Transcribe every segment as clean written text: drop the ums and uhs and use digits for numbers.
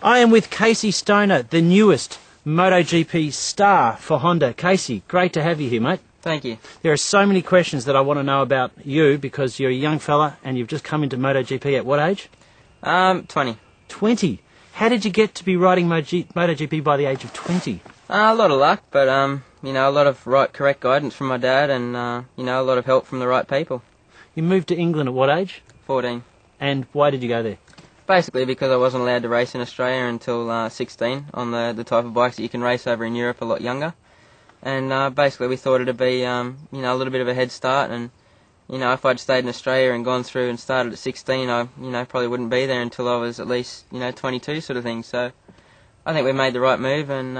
I am with Casey Stoner, the newest MotoGP star for Honda. Casey, great to have you here, mate. Thank you. There are so many questions that I want to know about you because you're a young fella and you've just come into MotoGP at what age? 20. 20. How did you get to be riding MotoGP by the age of 20? A lot of luck, but a lot of correct guidance from my dad, and a lot of help from the right people. You moved to England at what age? 14. And why did you go there? Basically because I wasn't allowed to race in Australia until 16 on the type of bikes that you can race over in Europe a lot younger. And basically we thought it'd be a little bit of a head start, and if I'd stayed in Australia and gone through and started at 16, I probably wouldn't be there until I was at least 22 sort of thing. So I think we made the right move and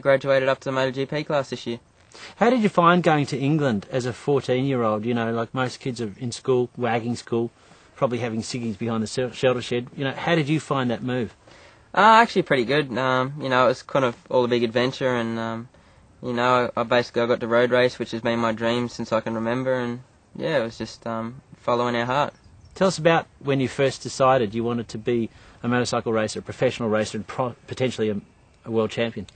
graduated up to the MotoGP class this year. How did you find going to England as a 14-year-old? Like most kids are in school, wagging school, probably having ciggies behind the shelter shed. How did you find that move? Actually pretty good. It was kind of all a big adventure, and I got to road race, which has been my dream since I can remember, and yeah, it was just following our heart. Tell us about when you first decided you wanted to be a motorcycle racer, a professional racer, and potentially a world champion.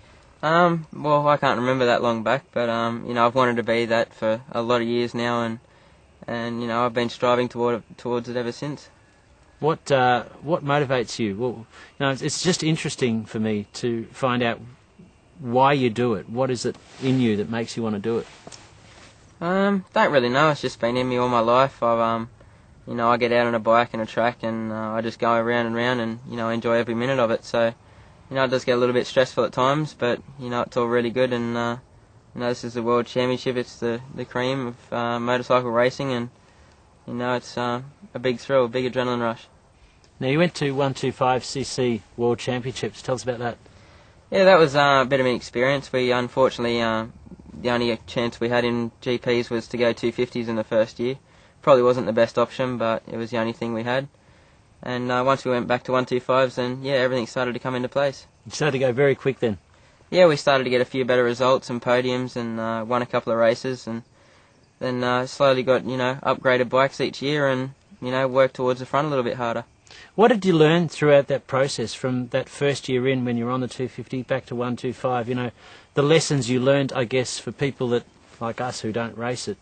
Well, I can't remember that long back, but I've wanted to be that for a lot of years now, and I've been striving towards it ever since. What motivates you? Well, it's just interesting for me to find out why you do it. What is it in you that makes you want to do it? Don't really know. It's just been in me all my life. I get out on a bike and a track, and I just go around and round, and enjoy every minute of it. So, it does get a little bit stressful at times, but it's all really good. And this is the World Championship. It's the cream of motorcycle racing, and it's a big thrill, a big adrenaline rush. Now, you went to 125cc World Championships. Tell us about that. Yeah, that was a bit of an experience. We unfortunately, the only chance we had in GPs was to go 250s in the first year. Probably wasn't the best option, but it was the only thing we had. And once we went back to 125s, then everything started to come into place. You started to go very quick then. Yeah, we started to get a few better results and podiums, and won a couple of races, and then slowly got upgraded bikes each year, and worked towards the front a little bit harder. What did you learn throughout that process, from that first year in when you were on the 250 back to 125? The lessons you learned, I guess, for people that, like us, who don't race it,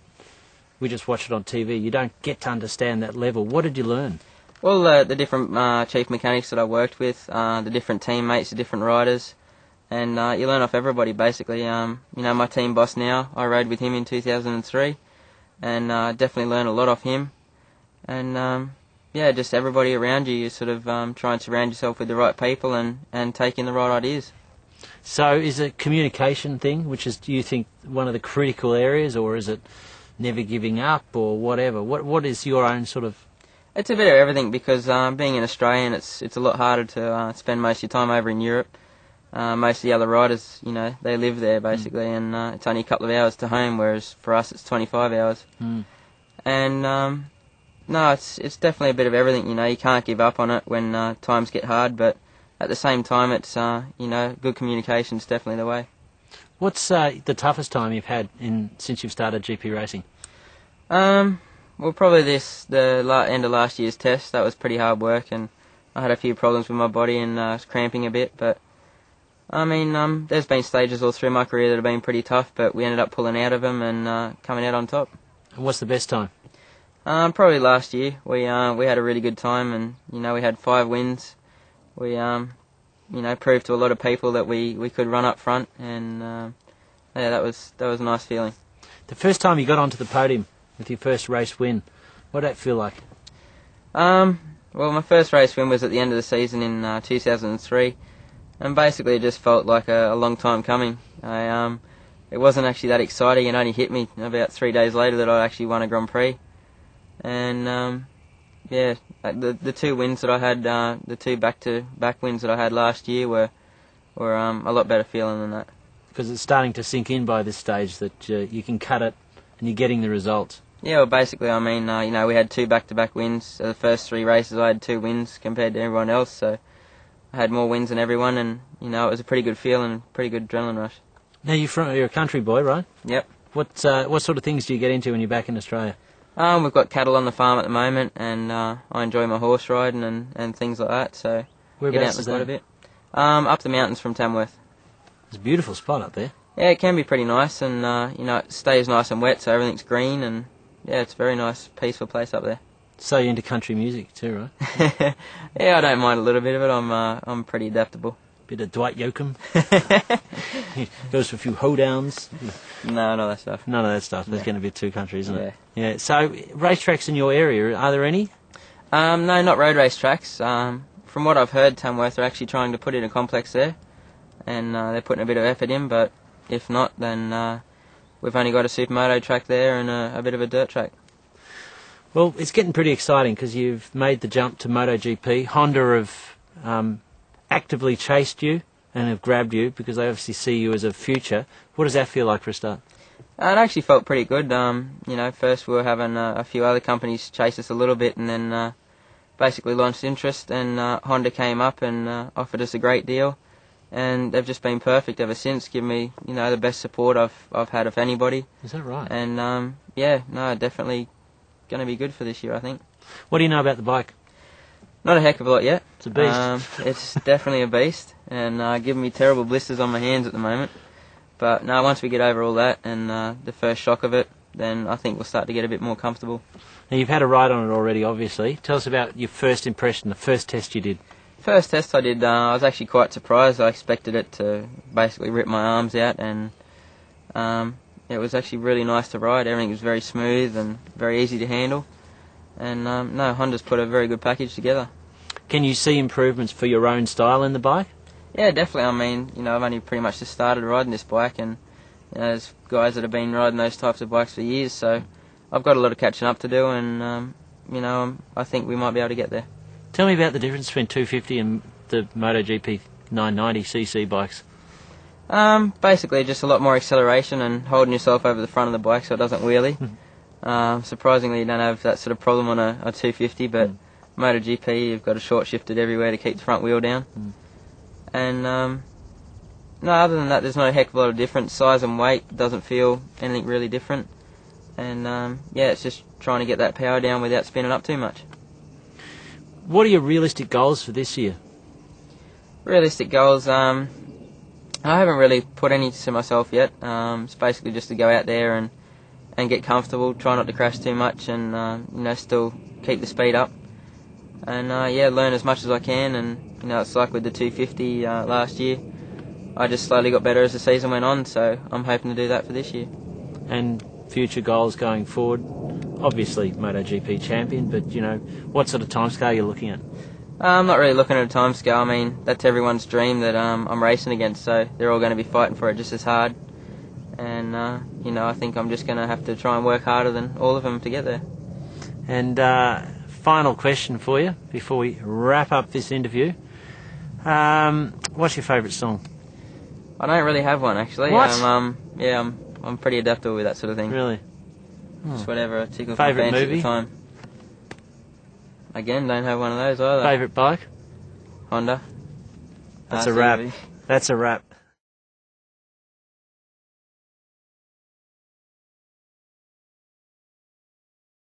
we just watch it on TV. You don't get to understand that level. What did you learn? Well, the different chief mechanics that I worked with, the different teammates, the different riders, and you learn off everybody, basically. My team boss now, I rode with him in 2003, and definitely learned a lot off him. And just everybody around you, you sort of try and surround yourself with the right people and take in the right ideas. So is it a communication thing, which is, do you think, one of the critical areas, or is it never giving up, or whatever? What is your own sort of... It's a bit of everything, because being an Australian, it's a lot harder to spend most of your time over in Europe. Most of the other riders, they live there, basically, and it's only a couple of hours to home, whereas for us it's 25 hours. And... no, it's definitely a bit of everything. You can't give up on it when times get hard, but at the same time, it's good communication's definitely the way. What's the toughest time you've had since you've started GP racing? Well, probably the end of last year's test. That was pretty hard work, and I had a few problems with my body and was cramping a bit. But there's been stages all through my career that have been pretty tough, but we ended up pulling out of them and coming out on top. And what's the best time? Probably last year. We had a really good time, and we had 5 wins. We proved to a lot of people that we could run up front, and that was a nice feeling. The first time you got onto the podium with your first race win, what did that feel like? Well, my first race win was at the end of the season in 2003, and basically it just felt like a long time coming. It wasn't actually that exciting. It only hit me about 3 days later that I actually won a Grand Prix. And the 2 wins that I had, the 2 back-to-back wins that I had last year were a lot better feeling than that. Because it's starting to sink in by this stage that you can cut it and you're getting the results. Yeah, well, basically, we had 2 back-to-back wins. So the first 3 races I had 2 wins compared to everyone else, so I had more wins than everyone, and it was a pretty good feeling, pretty good adrenaline rush. Now you're a country boy, right? Yep. What sort of things do you get into when you're back in Australia? We've got cattle on the farm at the moment, and I enjoy my horse riding and things like that, so whereabouts get out quite a bit. Up the mountains from Tamworth. It's a beautiful spot up there. Yeah, it can be pretty nice, and it stays nice and wet, so everything's green, and yeah, it's a very nice, peaceful place up there. So you're into country music too, right? Yeah, I don't mind a little bit of it. I'm pretty adaptable. Bit of Dwight Yoakam. Goes for a few hoedowns. No, none of that stuff. None of that stuff. There's going to be too country, isn't it? Yeah. Yeah. So racetracks in your area, are there any? No, not road race tracks. From what I've heard, Tamworth are actually trying to put in a complex there, and they're putting a bit of effort in, but if not, then we've only got a supermoto track there and a bit of a dirt track. Well, it's getting pretty exciting because you've made the jump to MotoGP. Honda have actively chased you and have grabbed you because they obviously see you as a future. What does that feel like for a start? It actually felt pretty good. First we were having a few other companies chase us a little bit, and then basically launched interest, and Honda came up and offered us a great deal, and they've just been perfect ever since. Given me, the best support I've had of anybody. Is that right? And definitely going to be good for this year, I think. What do you know about the bike? Not a heck of a lot yet. It's a beast. It's definitely a beast, and giving me terrible blisters on my hands at the moment. But no, once we get over all that and the first shock of it, then I think we'll start to get a bit more comfortable. Now, you've had a ride on it already, obviously. Tell us about your first impression, the first test you did. First test I did, I was actually quite surprised. I expected it to basically rip my arms out, and it was actually really nice to ride. Everything was very smooth and very easy to handle. And Honda's put a very good package together. Can you see improvements for your own style in the bike? Yeah, definitely. I mean, I've only pretty much just started riding this bike, and there's guys that have been riding those types of bikes for years, so I've got a lot of catching up to do, and I think we might be able to get there. Tell me about the difference between 250 and the MotoGP 990cc bikes. Basically, just a lot more acceleration and holding yourself over the front of the bike so it doesn't wheelie. Surprisingly, you don't have that sort of problem on a 250, but MotoGP, you've got to short shift it everywhere to keep the front wheel down. And other than that, there's not a heck of a lot of difference. Size and weight doesn't feel anything really different. And it's just trying to get that power down without spinning up too much. What are your realistic goals for this year? Realistic goals, I haven't really put any to myself yet. It's basically just to go out there and get comfortable, try not to crash too much, and still keep the speed up. And learn as much as I can. And it's like with the 250 last year, I just slowly got better as the season went on. So I'm hoping to do that for this year. And future goals going forward? Obviously MotoGP champion, but what sort of timescale are you looking at? I'm not really looking at a timescale. I mean, that's everyone's dream that I'm racing against, so they're all going to be fighting for it just as hard. And I think I'm just going to have to try and work harder than all of them to get there. And final question for you before we wrap up this interview. What's your favourite song? I don't really have one, actually. What? I'm pretty adaptable with that sort of thing. Really? Just whatever tickles my Favourite fancy movie? at the time. Again, don't have one of those either. Favourite bike? Honda. That's a wrap. RCV. That's a wrap.